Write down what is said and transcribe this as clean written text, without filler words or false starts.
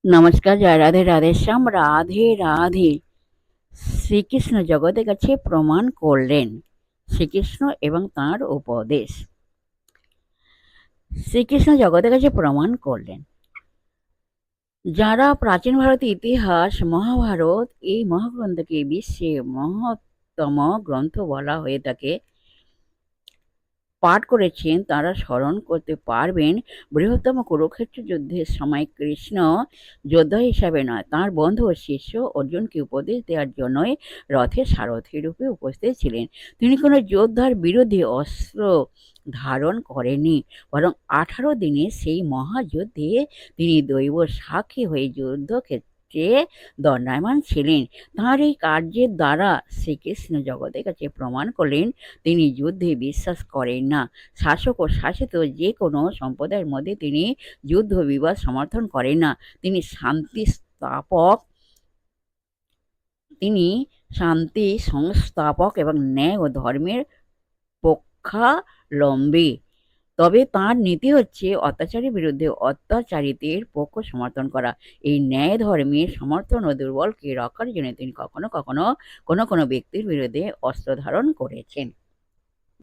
নমস্কার, জয় রাধে রাধেশ্যাম, রাধে রাধে। শ্রীকৃষ্ণ জগতের কাছে প্রমাণ করলেন। শ্রীকৃষ্ণ এবং তাঁর উপদেশ। শ্রীকৃষ্ণ জগতের কাছে প্রমাণ করলেন। যারা প্রাচীন ভারতের ইতিহাস, মহাভারত, এই মহাগ্রন্থকে বিশ্বে মহত্তম গ্রন্থ বলা হয়ে থাকে, পাঠ করেছেন, তারা স্মরণ করতে পারবেন বৃহত্তম কুরুক্ষেত্র যুদ্ধের সময় কৃষ্ণ যোদ্ধা হিসাবে নয়, তাঁর বন্ধু ও শিষ্য অর্জুনকে উপদেশ দেওয়ার জন্যই রথের সারথি রূপে উপস্থিত ছিলেন। তিনি কোনো যোদ্ধার বিরুদ্ধে অস্ত্র ধারণ করেননি, বরং 18 দিনে সেই মহাযুদ্ধে তিনি দৈব সাক্ষী হয়ে যুদ্ধক্ষেত্রে দণ্ডায়মান ছিলেন। তাঁর এই কার্যের দ্বারা শ্রীকৃষ্ণ জগতের কাছে প্রমাণ করলেন তিনি যুদ্ধে বিশ্বাস করেন না। শাসক ও শাসিত যে কোনো সম্প্রদায়ের মধ্যে তিনি যুদ্ধ বিবাদ সমর্থন করেন না। তিনি শান্তি সংস্থাপক এবং ন্যায় ও ধর্মের পক্ষাবলম্বী। তবে তাঁর নীতি হচ্ছে অত্যাচারের বিরুদ্ধে অত্যাচারিতের পক্ষ সমর্থন করা। এই ন্যায় ধর্মের সমর্থন ও দুর্বলকে রক্ষার জন্য তিনি কখনো কখনো কোনো কোনো ব্যক্তির বিরুদ্ধে অস্ত্র ধারণ করেছেন।